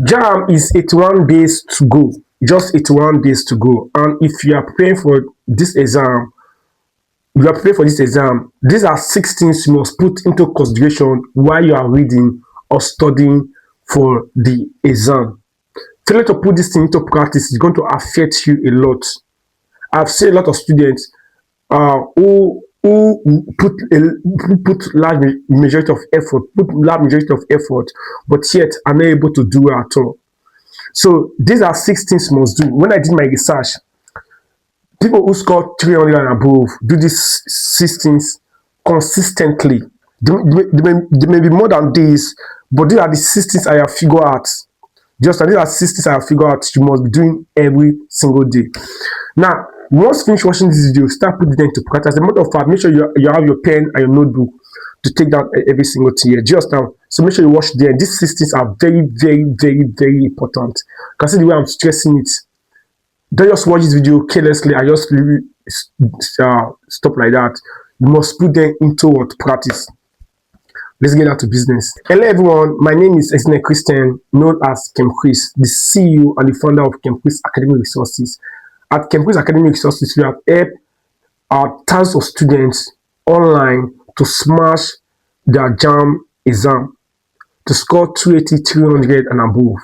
JAM is 81 days to go, just 81 days to go. And if you are preparing for this exam, these are 6 things you must put into consideration while you are reading or studying for the exam. Failure to put this thing into practice is going to affect you a lot. I've seen a lot of students who put large majority of effort, but yet are not able to do it at all. So these are 6 things you must do. When I did my research, people who score 300 and above do these 6 things consistently. There may be more than this, but these are the 6 things I have figured out. These are 6 things I have figured out you must be doing every single day. Now, once you finish watching this video, start putting them into practice. As a matter of fact, make sure you have your pen and your notebook to take down every single thing here. Just now, so make sure you watch there. These 6 things are very, very, very, very important. You can see the way I'm stressing it. Don't just watch this video carelessly and just stop like that. You must put them into practice. Let's get down to business. Hello everyone, my name is ChemChris, known as ChemChris, the CEO and the founder of ChemChris Academic Resources. At ChemChris Academic Resources, we have helped thousands of students online to smash their JAM exam, to score 280, 300 and above.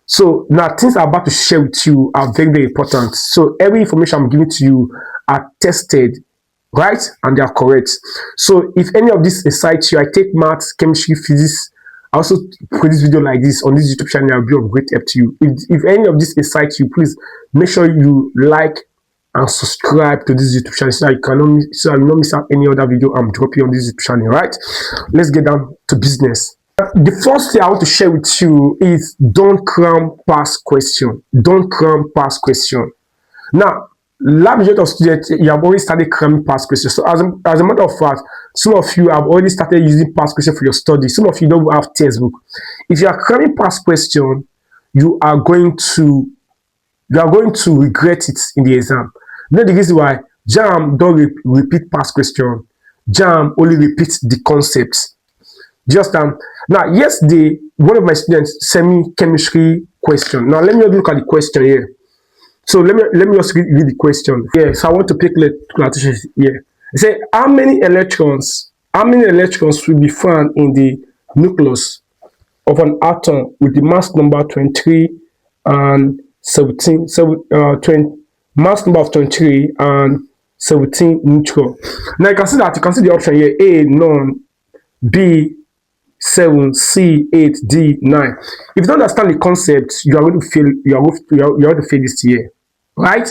So now things I'm about to share with you are very, very important. So every information I'm giving to you are tested, right? And they are correct. So if any of this excites you, I take maths, chemistry, physics. I also produce video like this on this YouTube channel. I'll be of great help to you. If any of this excites you, please make sure you like and subscribe to this YouTube channel so that you not miss out any other video I'm dropping on this YouTube channel, right? Let's get down to business. The first thing I want to share with you is don't cram past question. Don't cram past question. Now, large majority of students, you have already started cramming past questions. So as a matter of fact, some of you have already started using past questions for your study. Some of you don't have textbook. If you are cramming past question, you are going to regret it in the exam. You know the reason why? JAM don't repeat past question. JAM only repeats the concepts. Just now, yesterday, one of my students sent me chemistry question. Now, let me look at the question here. So let me just read the question. Yeah, so I want to pick attention here. It says, how many electrons will be found in the nucleus of an atom with the mass number 23 and 17, mass number of 23 and 17 neutron. Now you can see the option here: A, none; B, 7; C, 8; D, 9. If you don't understand the concept, you are going to fail. You are going to fail this year, right?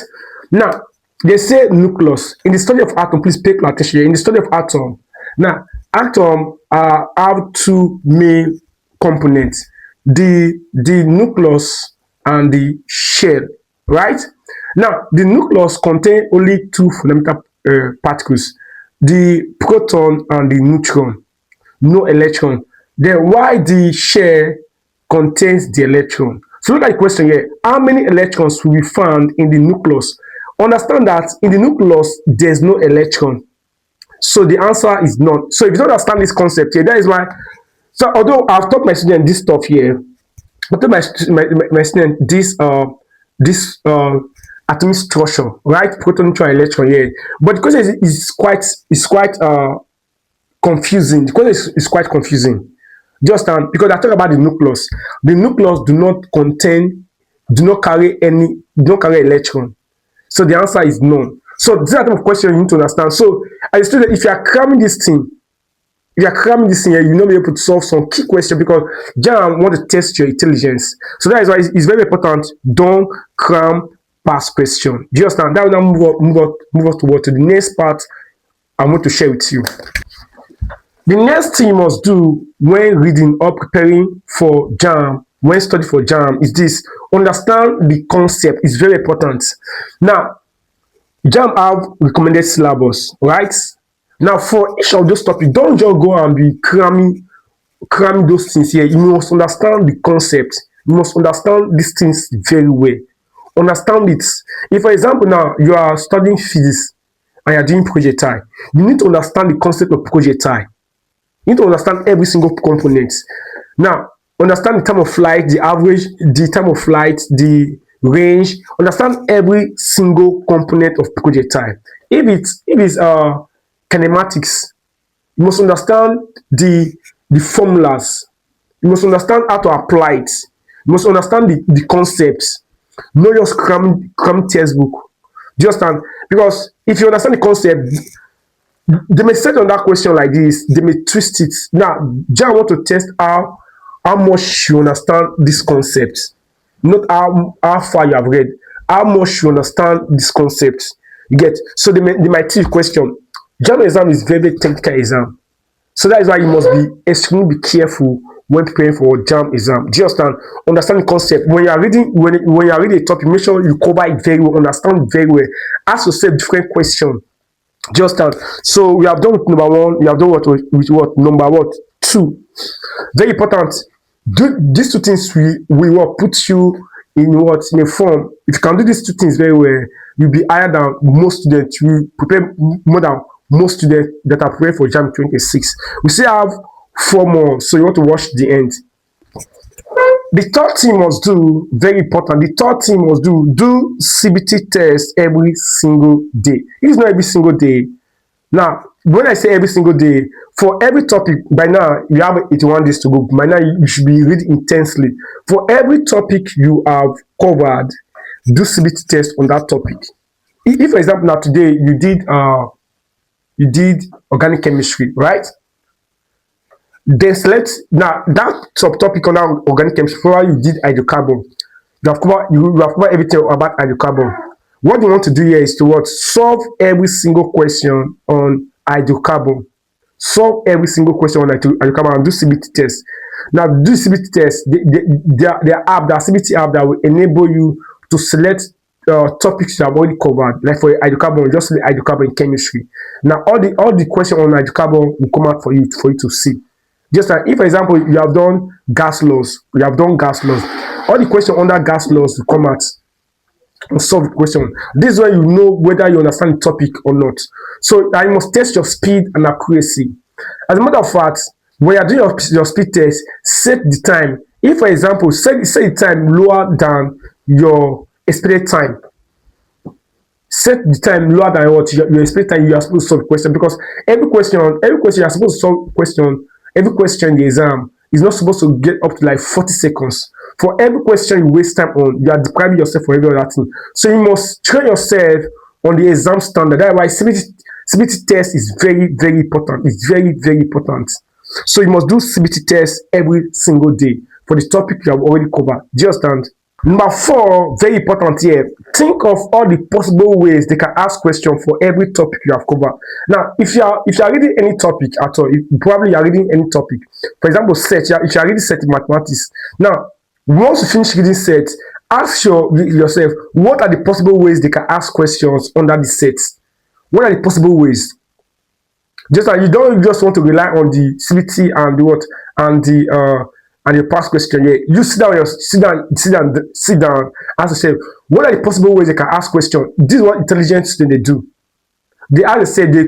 Now they say nucleus. In the study of atom, please pay attention here. In the study of atom, now atom have 2 main components: the nucleus and the shell, right? Now the nucleus contains only 2 fundamental particles: the proton and the neutron. No electron. Then why the shell contains the electron? So look at the question here. How many electrons will be found in the nucleus? Understand that in the nucleus, there's no electron. So the answer is none. So if you don't understand this concept here, that is why. So although I've taught my student this stuff here, I taught my student this atomic structure, right? Proton, neutron, electron here. But because it's quite confusing. The question is quite confusing. Just because I talk about the nucleus. The nucleus do not carry electron. So the answer is none. So this is the type of question you need to understand. So as a student, if you are cramming this thing, here, you will not be able to solve some key questions because JAM want to test your intelligence. So that is why it's very important. Don't cram past question. Do you understand? That will now move on to the next part I want to share with you. The next thing you must do when reading or preparing for JAM, when studying for JAM, is this: understand the concept. It's very important. Now, JAM have recommended syllabus, right? Now, for each of those topics, don't just go and be cramming those things here. You must understand the concept. You must understand these things very well. Understand it. If, for example, now you are studying physics and you are doing projectile, you need to understand the concept of projectile. You need to understand every single component. Now, understand the time of flight, the average, the time of flight, the range, understand every single component of projectile. If it's kinematics, you must understand the formulas. You must understand how to apply it. You must understand the concepts. Not just cram textbook. Do you understand? Because if you understand the concept, they may set on that question like this, they may twist it. Now, Jan want to test how much you understand this concept, not how far you have read, how much you understand this concept. You get, so they might teach question. Jan exam is very, very technical exam. So that is why you must be extremely be careful when preparing for JAM exam. Do you understand? Understand the concept. When you are reading, when you are reading a topic, make sure you cover it very well, understand it very well. Ask yourself different questions. Just that. So we have done with number one. We have done with what number what two. Very important. Do these two things will put you in a form. If you can do these two things very well, you'll be higher than most students. You prepare more than most students that are preparing for JAM 26. We still have 4 more, so you want to watch the end. The third thing must do, very important, the third thing must do CBT test every single day. It's not every single day. Now, when I say every single day, for every topic, by now you have 81 days to go. By now you should be reading intensely. For every topic you have covered, do CBT test on that topic. If for example, now today you did organic chemistry, right? Then select now that subtopic on that organic chemistry. For you did hydrocarbon, you have covered everything about hydrocarbon. What you want to do here is to what? Solve every single question on hydrocarbon. Solve every single question on hydrocarbon and do CBT test. Now do CBT test. Their app, the CBT app that will enable you to select topics you have already covered. Like for hydrocarbon, just select hydrocarbon in chemistry. Now all the questions on hydrocarbon will come out for you to see. Just like if, for example, you have done gas laws, all the questions under gas laws will come out and solve the question. This is where you know whether you understand the topic or not. So you must test your speed and accuracy. As a matter of fact, when you are doing your speed test, set the time. If, for example, set the time lower than your expected time. Set the time lower than what your expected time you are supposed to solve the question, because every question you are supposed to solve question. Every question in the exam is not supposed to get up to like 40 seconds. For every question you waste time on, you are depriving yourself for every other thing. So you must train yourself on the exam standard. That's why CBT test is very, very important. It's very, very important. So you must do CBT test every single day for the topic you have already covered. Do you understand? Number 4, very important here. Think of all the possible ways they can ask questions for every topic you have covered. Now, if you are reading any topic at all, probably you are reading any topic. For example, if you are reading set in mathematics. Now, once you finish reading set, ask yourself, what are the possible ways they can ask questions under the sets? What are the possible ways? Just like you don't just want to rely on the CBT and the what and your past question. Yeah, you sit down. Ask yourself, what are the possible ways they can ask questions? This is what intelligent students they do. They, as I said, they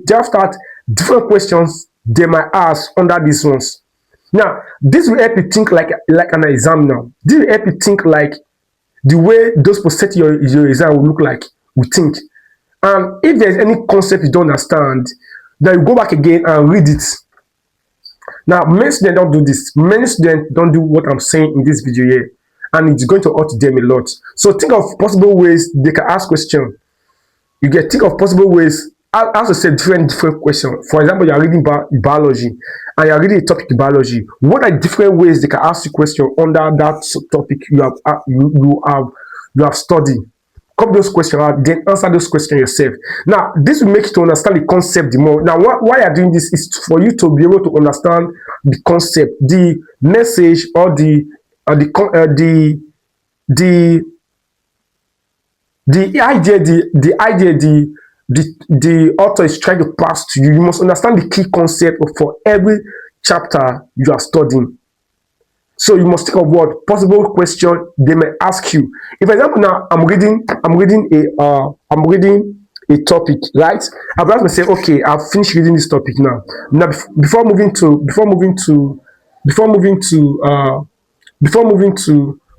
draft out different questions they might ask under these ones. Now, this will help you think like an exam. Now, this will help you think like the way those people set your exam will look like. We think, and if there's any concept you don't understand, then you go back again and read it. Now, many students don't do this. Many students don't do what I'm saying in this video here, and it's going to hurt them a lot. So think of possible ways they can ask questions. Think of possible ways. As I said, different questions. For example, you are reading biology, and you are reading a topic in biology. What are different ways they can ask you questions under that topic you have studied? Copy those questions out, then answer those questions yourself. Now, this will make you to understand the concept the more. Now, why you are doing this is for you to be able to understand the concept, the message, or the idea the author is trying to pass to you. You must understand the key concept for every chapter you are studying. So you must think of what possible question they may ask you. If, for example, now I'm reading a topic, right? I've asked myself, okay, I've finished reading this topic now. Now, before moving to before moving to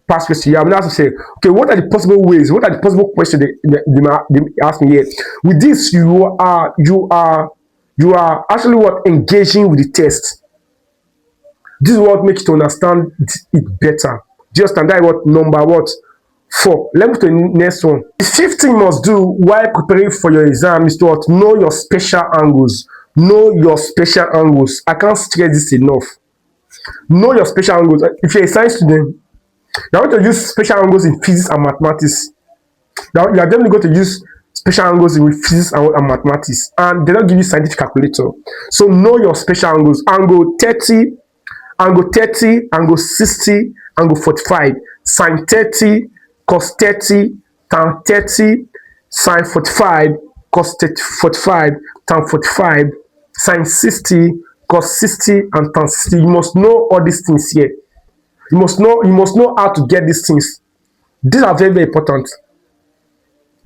past question, I'm going to say, okay, what are the possible ways? What are the possible questions they ask me here? With this, you are actually what engaging with the test. This is what makes you to understand it better. Just and that what number what 4. Let me to the next one. The fifth thing you must do while preparing for your exam is to what? Know your special angles. Know your special angles. I can't stress this enough. Know your special angles. If you're a science student, you are going to use special angles in physics and mathematics. Now you are definitely going to use special angles in physics and mathematics, and they don't give you scientific calculator. So know your special angles. Angle 30, angle 30, angle 60, angle 45, sine 30, cos 30, tan 30, sine 45, cos 45, tan 45, sine 60, cos 60, and tan 60. You must know all these things here. You must know how to get these things. These are very, very important.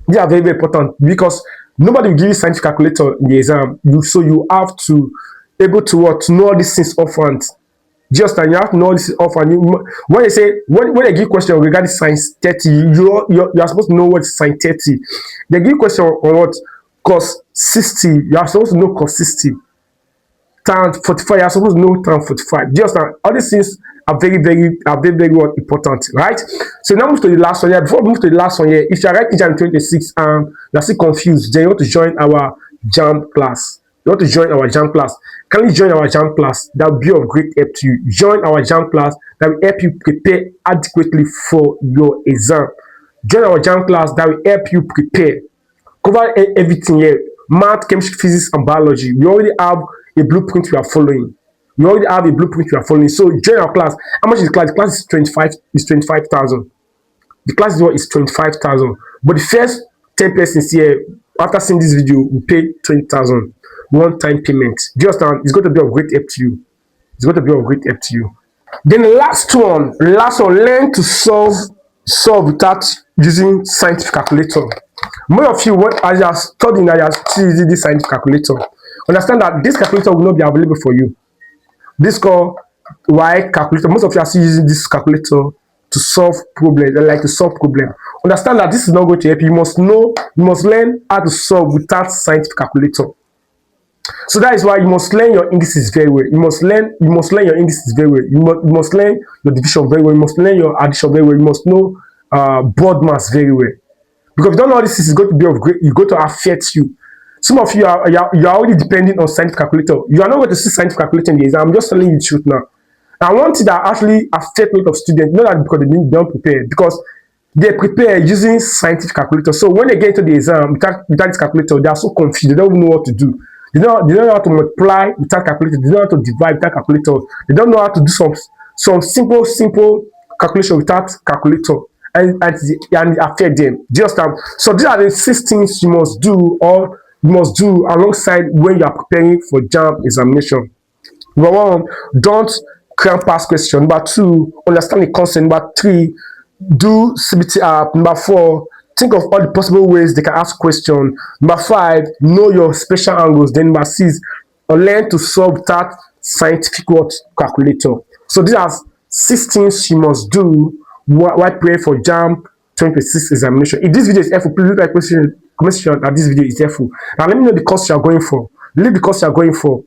These are very, very important because nobody will give you scientific calculator in the exam. So you have to able to what to know all these things offhand. Just and you have to know this offhand. When they say when they give question regarding science 30, you are supposed to know what is sine 30. They give question on what cos 60. You are supposed to know cos 60. Tan 45. You are supposed to know tan 45. Just all these things are very, very important, right? So now move to the last one here. Before we move to the last one here, if you are writing exam 26 and you are still confused, then you want to join our JAMB class. You want to join our JAMB class. Can you join our JAMB class? That will be of great help to you. Join our JAMB class that will help you prepare adequately for your exam. Join our JAMB class that will help you prepare. Cover everything here. Math, chemistry, physics, and biology. We already have a blueprint we are following. We already have a blueprint we are following. So join our class. How much is the class? The class is 25,000. The class is what is 25,000. But the first 10 persons here, after seeing this video, will pay 20,000. One-time payment. Just it's going to be of great help to you. It's going to be of great help to you. Then the last one, learn to solve without using scientific calculator. Most of you, as you are studying, as you are still using this scientific calculator, understand that this calculator will not be available for you. This called Y calculator. Most of you are still using this calculator to solve problems. They like to solve problems. Understand that this is not going to help you. You must learn how to solve without scientific calculator. So that is why you must learn your indices very well. You must learn your indices very well. You must learn your division very well. You must learn your addition very well. You must know board mass very well. Because if you don't know this is going to be of great, it's going to affect you. Some of you are already depending on scientific calculator. You are not going to see scientific calculator in the exam. I'm just telling you the truth now. And one thing that actually affects a lot of students, not that because they don't prepare, because they prepare using scientific calculator. So when they get into the exam without this calculator, they are so confused. They don't know what to do. They don't know how to multiply without calculator. They don't know how to divide without calculator. They don't know how to do some simple calculation without calculator, and affect them. Just so these are the 6 things you must do, or you must do alongside when you are preparing for JAMB examination. Number 1, don't cram past question. Number 2, understand the concept. Number 3, do CBT app. Number 4, think of all the possible ways they can ask question. Number 5, know your special angles. Then number 6, learn to solve that scientific calculator. So these are 6 things you must do while preparing for JAMB 2026 examination. If this video is helpful, please leave a comment that this video is helpful. Now let me know the course you are going for. Leave the course you are going for.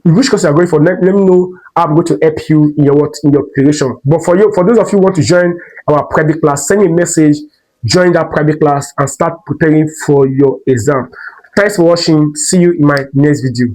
Which course you are going for. Let me know how I'm going to help you in your preparation. But for those of you who want to join our private class, send me a message. Join that private class and start preparing for your exam. Thanks for watching. See you in my next video.